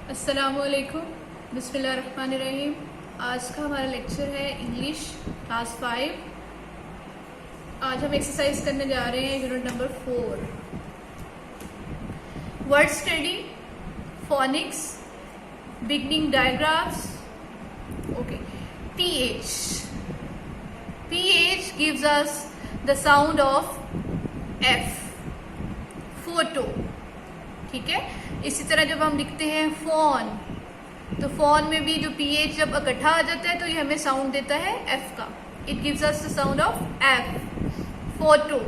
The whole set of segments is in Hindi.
अस्सलामुअलैकुम, बिस्मिल्लाहिर्रहमानिर्रहीम। आज का हमारा लेक्चर है इंग्लिश क्लास 5। आज हम एक्सरसाइज करने जा रहे हैं unit number 4। Word study, phonics, beginning digraphs. Okay, PH gives us the sound of F, photo. ठीक है, इसी तरह जब हम लिखते हैं फोन, तो फोन में भी जो PH जब इकट्ठा आ जाता है तो ये हमें साउंड देता है F का। It gives us the sound of F, photo.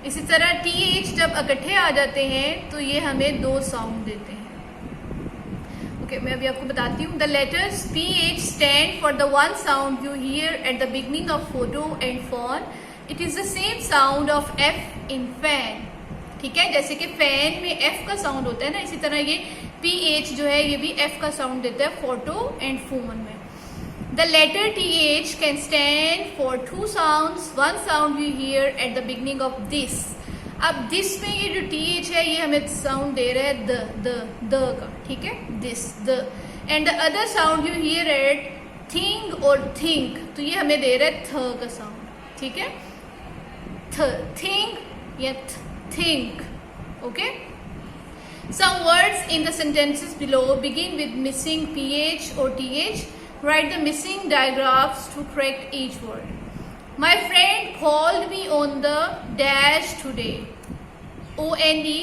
इसी तरह TH जब इकट्ठे आ जाते हैं तो ये हमें दो साउंड देते हैं। ओके, मैं अभी आपको बताती हूँ। The letters PH stand for the one sound you hear at the beginning of photo and phone. It is the same sound of F in fan. ठीक है, जैसे कि फैन में F का साउंड होता है ना, इसी तरह ये PH जो है ये भी F का साउंड देता है फोटो एंड फोन में। The letter TH can stand for two sounds, one sound you hear at the beginning of this. अब दिस में ये जो TH है ये हमें साउंड दे रहा है द का। ठीक है, this, the. And the other sound you hear eight thing और थिंक, तो ये हमें दे रहा है थ का साउंड। ठीक है, थिंग या think. Okay, some words in the sentences below begin with missing PH or TH. Write the missing digraphs to correct each word. My friend called me on the dash today. ONE,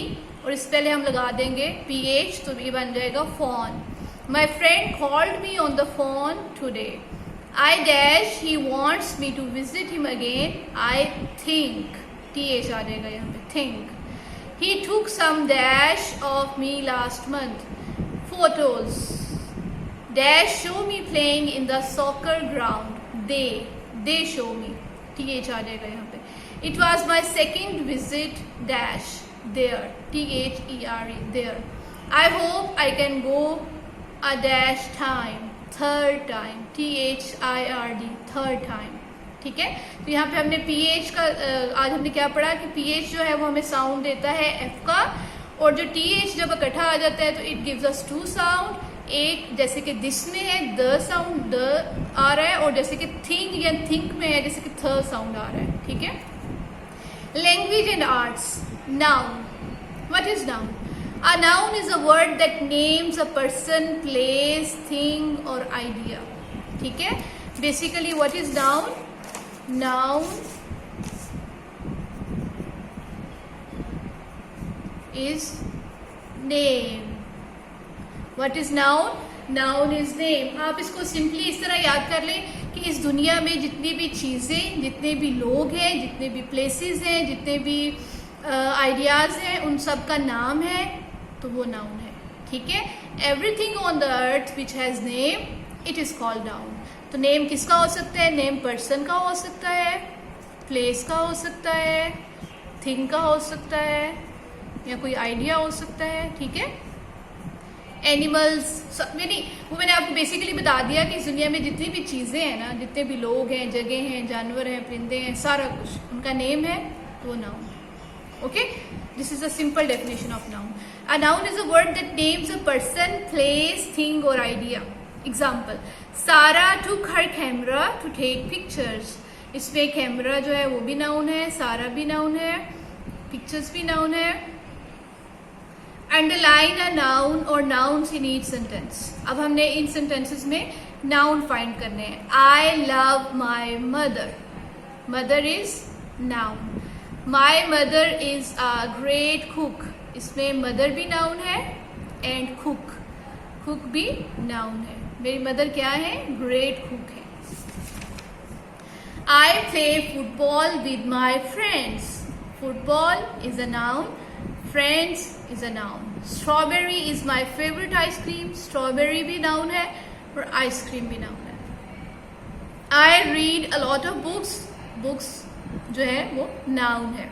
और इस पहले हम लगा देंगे PH, तो ये बन जाएगा phone. My friend called me on the phone today. I dash he wants me to visit him again. I think, TH आ जाएगा यहाँ पे, think. He took some dash of me last month. Photos. Dash show me playing in the soccer ground. They show me. TH आ जाएगा यहाँ पे. It was my second visit dash there. THERE, there. I hope I can go a dash time. Third time. THIRD, third time. ठीक है, तो यहाँ पे हमने PH का आज हमने क्या पढ़ा कि PH जो है वो हमें साउंड देता है F का, और जो TH जब इकट्ठा आ जाता है तो it gives us two sound. एक जैसे कि दिस में है द साउंड, द आ रहा है, और जैसे कि थिंक या थिंक में है जैसे कि थ साउंड आ रहा है। ठीक है, language and arts. Noun, what is noun? A noun is a word that names a person, place, thing और आइडिया। ठीक है, basically what is noun? Noun is name. What is noun? Noun is name. आप इसको सिंपली इस तरह याद कर लें कि इस दुनिया में जितनी भी चीज़ें, जितने भी लोग हैं, जितने भी प्लेसेस हैं, जितने भी आइडियाज़ हैं, उन सब का नाम है तो वो नाउन है। ठीक है, everything on the earth which has name, it is called noun. तो नेम किसका हो सकता है? नेम पर्सन का हो सकता है, प्लेस का हो सकता है, थिंग का हो सकता है, या कोई आइडिया हो सकता है। ठीक है, एनिमल्स, वो मैंने आपको बेसिकली बता दिया कि इस दुनिया में जितनी भी चीज़ें हैं ना, जितने भी लोग हैं, जगह हैं, जानवर हैं, परिंदे हैं, सारा कुछ उनका नेम है तो वो नाउन है। Okay, this is a simple definition of noun. A noun is a word that names a person, place, thing और आइडिया। एग्जाम्पल, सारा टुक हर कैमरा टू टेक पिक्चर्स। इसमें कैमरा जो है वो भी नाउन है, सारा भी नाउन है, पिक्चर्स भी नाउन है। अंडरलाइन अ नाउन और नाउन्स इन ईच सेंटेंस। अब हमने इन सेंटेंसेस में नाउन फाइंड करने हैं। I love my mother, mother is noun. My mother is a great cook, इसमें मदर भी नाउन है एंड कुक, कुक भी नाउन है। मेरी मदर क्या है? ग्रेट कुक है। I play football with my friends. Football is a noun. Friends is a noun. Strawberry is my favorite ice cream. Strawberry भी noun है और ice cream भी noun है। I read a lot of books. Books जो है वो noun है।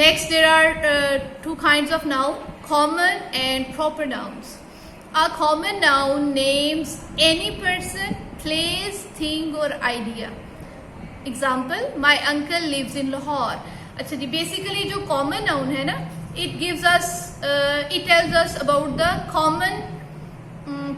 Next, there are two kinds of noun, common and proper nouns. A common noun names any person, place, thing or idea. Example, my uncle lives in Lahore. अच्छा जी, बेसिकली जो कॉमन नाउन है ना, it gives us it tells us about the common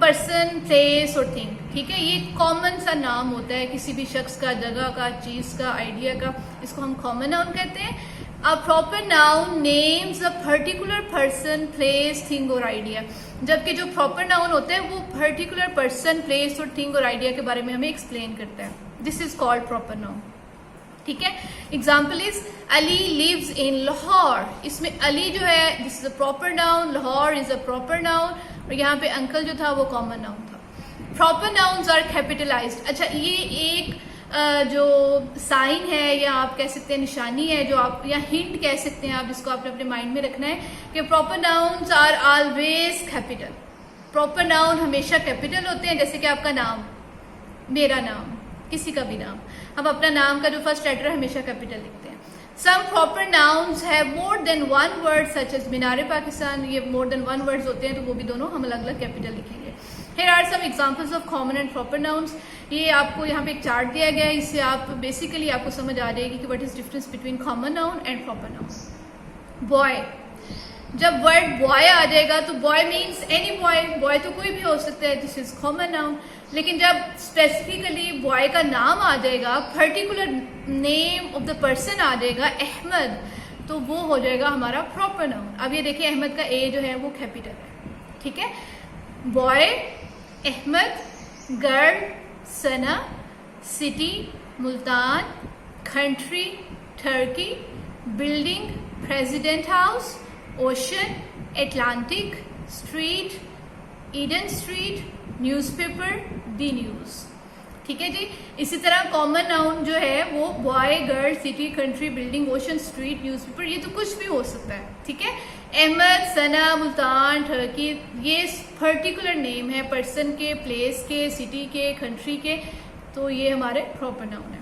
person, place और थिंग. ठीक है, ये कॉमन सा नाम होता है किसी भी शख्स का, जगह का, चीज का, आइडिया का. इसको हम कॉमन नाउन कहते हैं. A proper noun names a particular person, place, thing और आइडिया. जबकि जो प्रॉपर नाउन होता है वो पर्टिकुलर पर्सन, प्लेस और थिंग और आइडिया के बारे में हमें एक्सप्लेन करता है. This is called proper noun. ठीक है, example is Ali lives in Lahore. इसमें अली जो है this is a proper noun, Lahore is a proper noun, और यहाँ पे अंकल जो था वो कॉमन नाउन था. Proper nouns are capitalised. अच्छा, ये एक जो साइन है या आप कह सकते हैं निशानी है, जो आप या हिंट कह सकते हैं आप, जिसको आपने अपने माइंड में रखना है कि proper nouns are always capital. Proper noun हमेशा कैपिटल होते हैं. जैसे कि आपका नाम, मेरा नाम, किसी का भी नाम, हम अपना नाम का जो फर्स्ट लेटर हमेशा कैपिटल लिखते हैं. Some proper nouns have more than one word such as मीनार पाकिस्तान. ये more than one words होते हैं, तो वो भी दोनों हम अलग अलग कैपिटल लिखेंगे. Here are some examples of common and proper nouns. ये आपको यहाँ पे एक चार्ट दिया गया है, इससे आप बेसिकली आपको समझ आ जाएगी कि what is difference between common noun and proper noun. Boy, जब वर्ड बॉय आ जाएगा तो boy means any boy. Boy तो कोई भी हो सकता है, दिस इज कॉमन नाउन. लेकिन जब स्पेसिफिकली बॉय का नाम आ जाएगा, particular name of the person आ जाएगा, अहमद, तो वो हो जाएगा हमारा प्रॉपर नाउन. अब ये देखिए अहमद का ए जो है वो कैपिटल है. ठीक है, boy, Ahmed, girl, Sana, city, Multan, country, Turkey, building, President House, ocean, Atlantic, street, Eden Street, newspaper, the News. ठीक है जी. इसी तरह कॉमन नाउन जो है वो boy, girl, city, country, building, ocean, street, newspaper, ये तो कुछ भी हो सकता है. ठीक है, अहमद, सना, मुल्तान, टर्की, ये पर्टिकुलर नेम है पर्सन के, प्लेस के, सिटी के, कंट्री के, तो ये हमारे प्रॉपर नाउन है.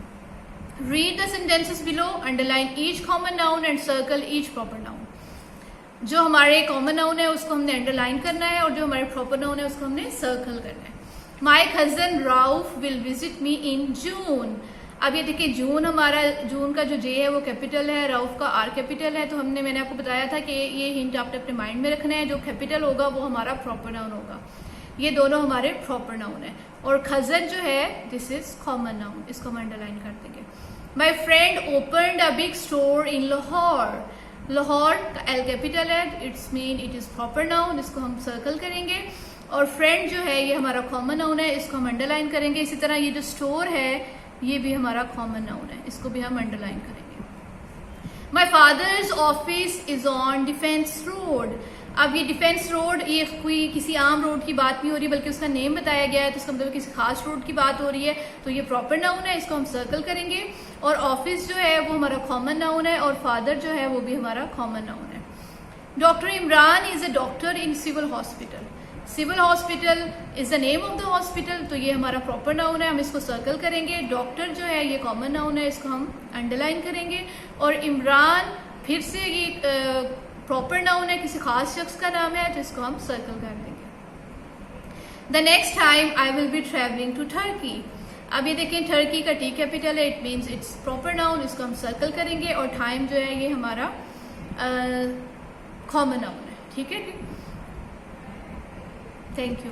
Read the sentences below, underline each common noun and circle each proper noun. जो हमारे कॉमन नाउन है उसको हमने अंडरलाइन करना है, और जो हमारे प्रॉपर नाउन है उसको हमने सर्कल करना है. My cousin Rauf will visit me in June. अब ये देखिए जून, हमारा जून का जो जे है वो कैपिटल है, राउफ का आर कैपिटल है. तो मैंने आपको बताया था कि ये हिंट आपने अपने माइंड में रखना है. जो कैपिटल होगा वो हमारा प्रॉपर नाउन होगा. ये दोनों हमारे प्रॉपर नाउन है. और खजन जो है दिस इज कॉमन नाउन, इसको हम अंडरलाइन कर देंगे. My friend opened a big store in Lahore. Lahore का एल कैपिटल है, it's mean it is proper noun, इसको हम सर्कल करेंगे. और फ्रेंड जो है ये हमारा कॉमन नाउन है, इसको हम अंडरलाइन करेंगे. इसी तरह ये जो स्टोर है ये भी हमारा कॉमन नाउन है, इसको भी हम अंडरलाइन करेंगे. My father's office is on defence road. अब ये डिफेंस रोड, ये कोई किसी आम रोड की बात नहीं हो रही, बल्कि उसका नेम बताया गया है, तो इसका मतलब किसी खास रोड की बात हो रही है, तो ये प्रॉपर नाउन है, इसको हम सर्कल करेंगे. और ऑफिस जो है वो हमारा कॉमन नाउन है, और फादर जो है वो भी हमारा कॉमन नाउन है. Doctor Imran is a doctor in civil hospital. Civil hospital is the name of the hospital, तो ये हमारा प्रॉपर नाउन है, हम इसको सर्कल करेंगे. डॉक्टर जो है ये कॉमन नाउन है, इसको हम अंडरलाइन करेंगे. और इमरान फिर से ये प्रॉपर नाउन है, किसी खास शख्स का नाम है, जिसको हम सर्कल कर देंगे. The next time I will be travelling to Turkey. अब ये देखें टर्की का टी कैपिटल है, it means it's proper noun, इसको हम सर्कल करेंगे. और टाइम जो है ये हमारा कॉमन नाउन है. ठीक है, थैंक यू.